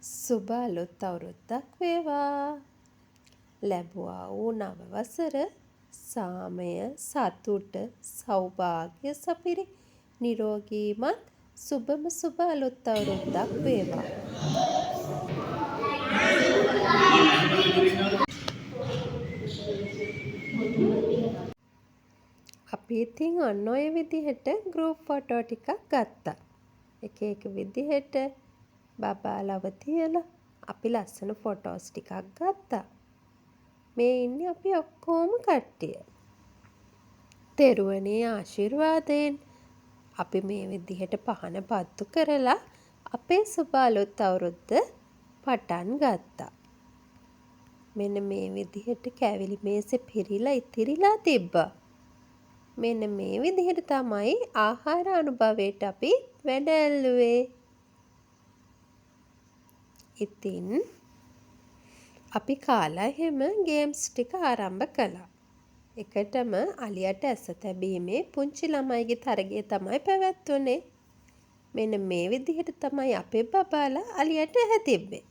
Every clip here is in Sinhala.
සුබ අලුත් අවුරුද්දක් වේවා. ලැබුවා වූ නව වසර සාමය, සතුට, සෞභාග්‍ය සපිරි නිරෝගීමත් සුබම සුබ අලුත් අවුරුද්දක් වේවා. අපි ඉතින් ඔන්න ඔය විදිහට ගෲප් ෆොටෝ ටිකක් ගත්තා. එක එක විදිහට බබාලව තියලා අපි ලස්සන ෆොටෝස් ටිකක් ගත්තා. මේ ඉන්නේ අපි ඔක්කොම කට්ටිය. තෙරුවනේ ආශිර්වාදයෙන් අපි මේ විදිහට පහන පත්තු කරලා අපේ සුබ අලුත් අවුරුද්ද පටන් ගත්තා. මෙන්න මේ විදිහට කැවිලි මේසෙ පිරීලා ඉතිරිලා තිබ්බා. මෙන්න මේ විදිහට තමයි ආහාර අනුභවයට අපි වැඩ ඇල්ලුවේ. ඉතින් අපි කාලා එහෙම ගේම්ස් ටික ආරම්භ කළා. එකටම අලියට ඇස තැබීමේ පුංචි ළමයිගේ තරගය තමයි පැවැත්වුනේ. මෙන්න මේ විදිහට තමයි අපේ බබාලා අලියට ඇහැ තිබ්බේ.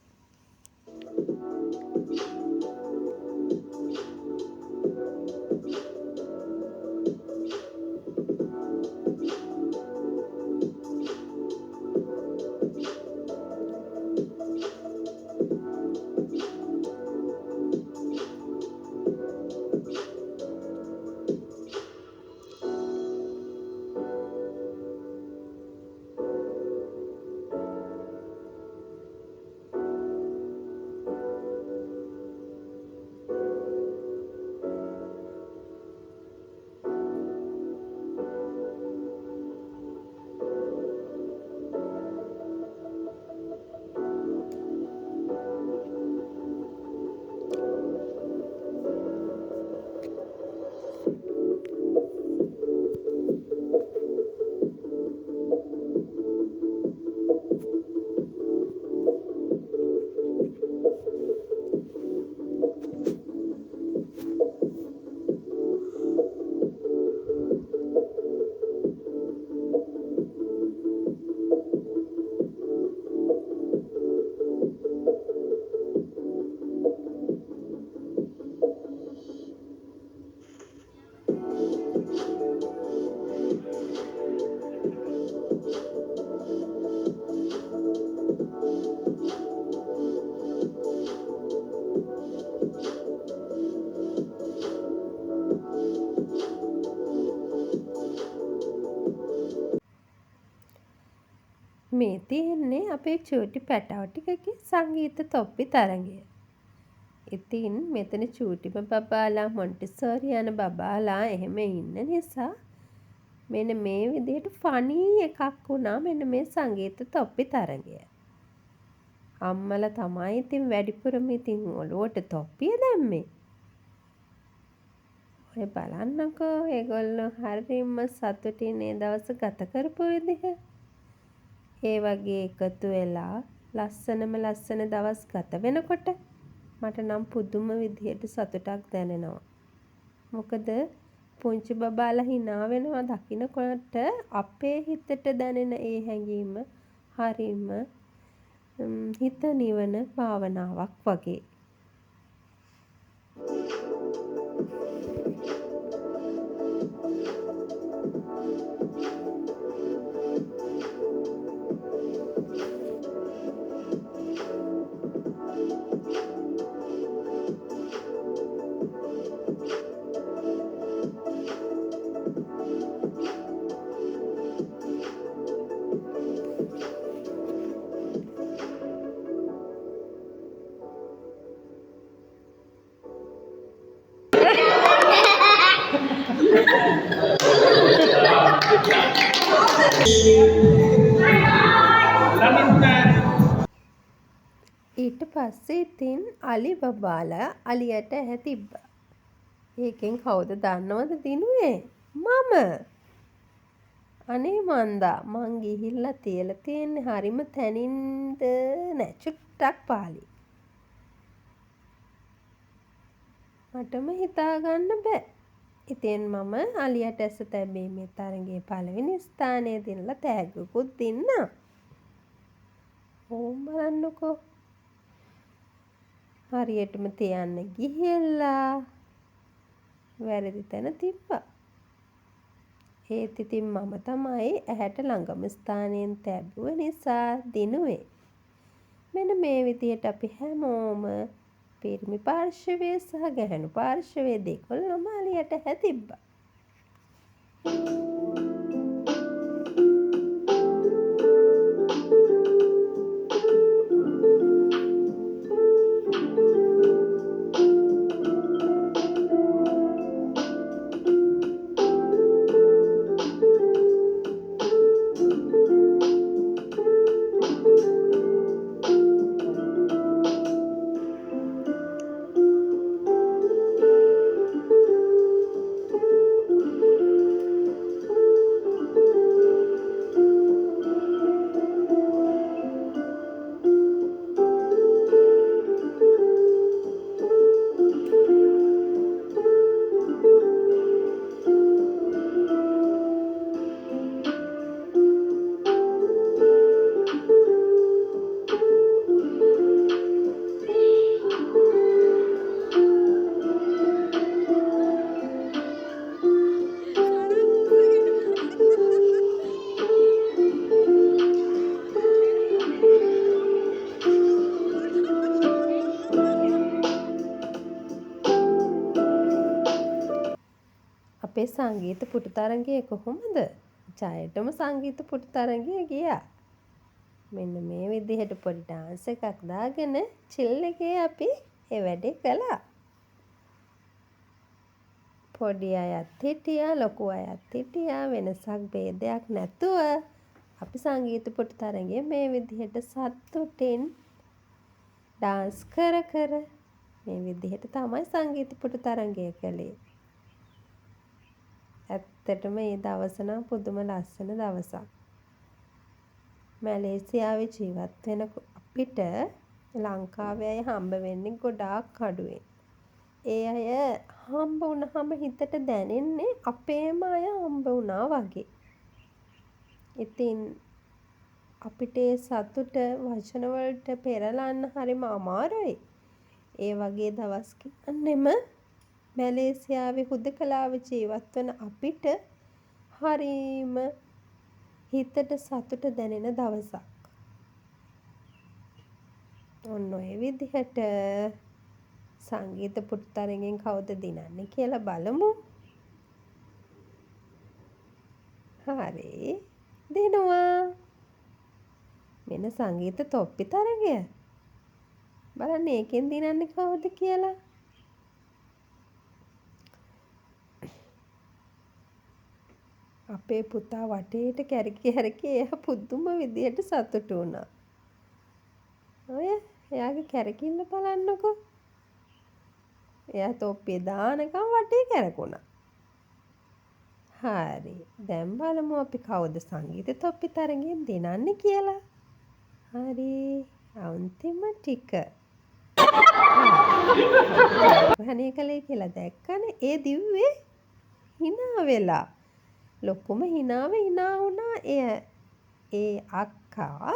මේ තියෙන්නේ අපේ චූටි පැටව ටිකගේ සංගීත තොප්පි තරඟය. ඉතින් මෙතන චූටිම බබාලා මොන්ටිසෝරි යන බබාලා එහෙම ඉන්න නිසා මෙන්න මේ විදිහට ෆනී එකක් වුණා මෙන්න මේ සංගීත තොප්පි තරඟය. අම්මලා තමයි ඉතින් වැඩිපුරම ඉතින් ඔලුවට තොප්පිය දැම්මේ. ඔය බලන්නකෝ ඒගොල්ලෝ හරියම සතුටින් මේ දවස් ගත කරපු විදිහ. ඒ වගේ එකතු වෙලා ලස්සන දවස් ගත වෙනකොට මට නම් පුදුම විදිහට සතුටක් දැනෙනවා. මොකද පුංචි බබාලා hina වෙනවා දකින්නකොට අපේ හිතට දැනෙන ඒ හැඟීම හරිම හිත නිවන භාවනාවක් වගේ. ඊට පස්සේ ඉතින් අලි බබාලා අලියට ඇහැ තිබ්බා. ඒකෙන් කවුද දන්නවද දිනුවේ? මම. අනේ මන්දා මං ගිහිල්ලා තියලා තියෙන්නේ හරිම තැනින්ද නෑ චුට්ටක් පාළි. මටම හිතා ගන්න බෑ. ඉතින් මම අලියට ඇස තැබීමේ තරඟයේ පළවෙනි ස්ථානය දෙන්නලා තෑග්ගකුත් දෙන්නම්. ඕම් බලන්නකෝ හරියටම තියන්න ගිහිල්ලා වැරදි තැන තිබ්බා. ඒත් ඉතින් මම තමයි ඇහැට ළඟම ස්ථානයෙන් තැබුව නිසා දිනුවේ. මෙන්න මේ විදිහට අපි හැමෝම පිරිමි පාර්ශවය සහ ගැහැණු පාර්ශවය දෙකොල්ලම අලියට ඇහැ තිබ්බා. අපේ සංගීත පුටු තරඟය කොහොමද? ජයටම සංගීත පුටු තරඟය ගියා. මෙන්න මේ විදිහට පොඩි ඩාන්ස් එකක් දාගෙන චිල් එකේ අපි ඒ වැඩේ කළා. පොඩි අයත් හිටියා, ලොකු අයත් හිටියා, වෙනසක් ભેදයක් නැතුව අපි සංගීත පුටු තරඟය මේ විදිහට සතුටින් ඩාන්ස් කර කර මේ විදිහට තමයි සංගීත පුටු තරඟය කළේ. ඇත්තටම මේ දවස නම් පුදුම ලස්සන දවසක්. මැලේසියාවේ ජීවත් වෙන අපිට ලංකාවේ අය හම්බ වෙන්නේ ගොඩාක් අඩුවෙන්. ඒ අය හම්බ වුණාම හිතට දැනෙන්නේ අපේම අය හම්බ වුණා වගේ. ඉතින් අපිට ඒ සතුට වචන වලට පෙරලන්න හරිම අමාරුයි. ඒ වගේ දවස් කියන්නෙම මැලේසියාවේ හුදකලාව ජීවත් වන අපිට හරීම හිතට සතුට දැනෙන දවසක්. ඔන්න ඔය විදිහට සංගීත පුටු තරඟෙන් කවුද දිනන්නේ කියලා බලමු. හරි. දිනුවා. මෙන්න සංගීත තොප්පි තරඟය. බලන්න ඒකෙන් දිනන්නේ කවුද කියලා. අපේ පුතා වටේට කැරකි එයා පුදුම විදියට සතුටු වුණා. ඔය එයාගේ කැරකිල්ල බලන්නකෝ. එයා තොප්පිය දානකම් වටේ කැරකුණා. හරි. දැන් බලමු අපි කවුද සංගීත තොප්පි තරඟෙන් දිනන්නේ කියලා. හරි. අන්තිම ටික. වහනේ කලේ කියලා දැක්කනේ. ඒ දිව්වේ hina වෙලා. ලොකුම හිනාව hina වුණා ඒ අක්කා.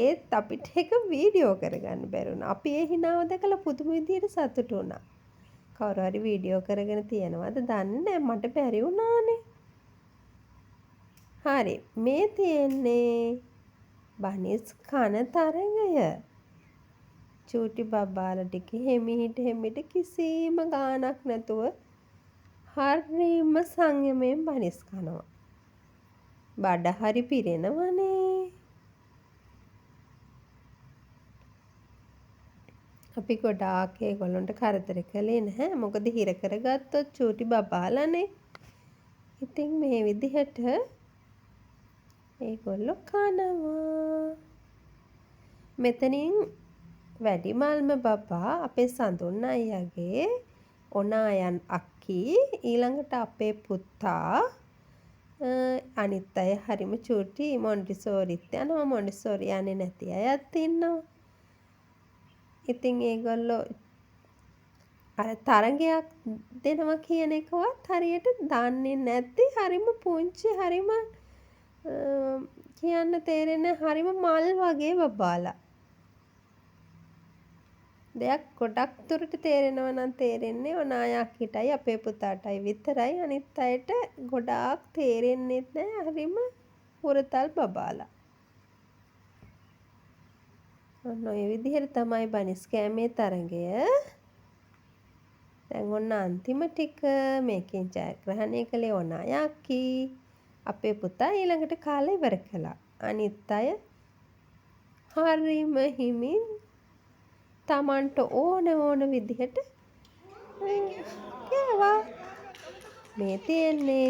ඒත් අපිට ඒක වීඩියෝ කරගන්න බැරුණා. අපි ඒ hinaව දැකලා පුදුම විදියට සතුටු වුණා. කවුරු හරි වීඩියෝ කරගෙන තියනවද දන්නේ නැහැ. මට බැරි වුණානේ. හරි. මේ තියෙන්නේ බනිස් කන තරඟය. චූටි බබාලා ටික හිමිට කිසිම ගාණක් නැතුව හරිම සංයමයෙන් බනිස් කනවා. බඩ හරි පිරෙනවනේ. අපි ගොඩාක් ඒගොල්ලන්ට කරදර කළේ නැහැ. මොකද හිර කරගත්තොත් චූටි බබාලානේ. ඉතින් මේ විදිහට ඒගොල්ලෝ කනවා. මෙතනින් වැඩිමල්ම බබා අපේ සඳුන් අයියාගේ ඔනායන් අක්කී ඊළඟට අපේ පුතා අනිත් අය හරිම චූටි මොන්ටිසෝරිත් යනවා. මොන්ටිසෝරි යන්නේ නැති අයත් ඉන්නවා. ඉතින් ඒගොල්ලෝ අර තරඟයක් දෙනවා කියන එකවත් හරියට දන්නේ නැති හරිම පුංචි හරිම කියන්න තේරෙන්නේ හරිම මල් වගේ බබාලා. දෙයක් ගොඩක් දුරට තේරෙනවා නම් තේරෙන්නේ ඔනායාකිටයි අපේ පුතාටයි විතරයි. අනිත් අයට ගොඩාක් තේරෙන්නෙත් නෑ. හරිම හුරතල් බබාලා. ඔන්න ඔය විදිහට තමයි බනිස් කෑමේ තරඟය. දැන් ඔන්න අන්තිම ටික මේකෙන් ජයග්‍රහණය කළේ ඔනායාකි. අපේ පුතා ඊළඟට කාලා ඉවර කළා. අනිත් අය හරිම හිමින් තමන්ට ඕන විදිහට කෑවා. මේ තියෙන්නේ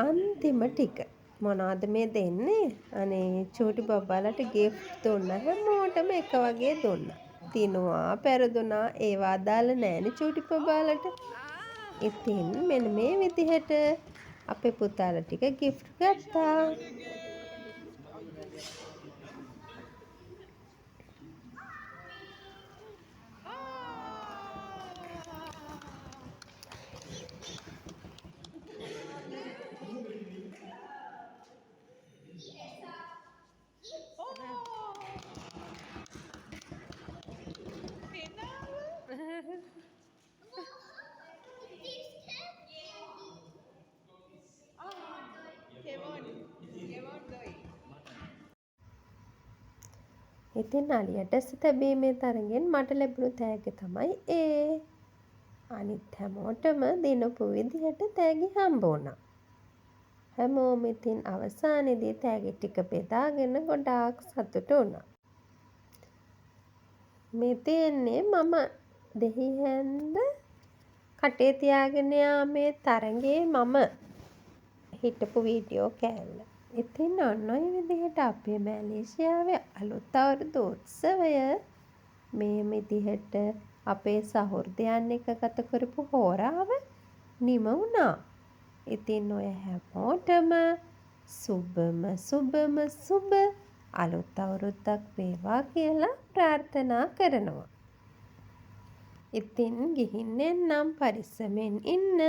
අන්තිම ටික. මොනවද මේ දෙන්නේ? අනේ චූටි බබාලට ගිෆ්ට් දුන්නා. හැමෝටම එක වගේ දුන්නා. තිනුවා පෙරදුනා ඒවා අදාළ නෑනේ චූටි බබාලට. ඉතින් මෙන්න මේ විදිහට අපේ පුතාලා ටික ගිෆ්ට් ගත්තා. ඉතින් අලියට ඇස තැබීමේ තරගෙන් මට ලැබුණු තෑග්ග තමයි ඒ. අනිත් හැමෝටම දිනපු විදිහට තෑගි හම්බ වුණා. හැමෝම ඉතින් අවසානයේදී තෑගි ටික බෙදාගෙන ගොඩාක් සතුටු වුණා. මේ තියෙන්නේ මම දෙහිහැන්ද කටේ තියාගෙන යාමේ තරඟේ මම හිටපු වීඩියෝ කෑල්ල. ඉතින් ඔන්න ඔය විදිහට අපේ මැලේසියාවේ අලුත් අවුරුදු උත්සවය මේ විදිහට අපේ සහෘදයන් එක්ක ගත කරපු හෝරාව නිම වුණා. ඉතින් ඔය හැමෝටම සුබ අලුත් අවුරුද්දක් වේවා කියලා ප්‍රාර්ථනා කරනවා. ඉතින් ගිහින් එන්නම් පරිස්සමෙන් ඉන්න.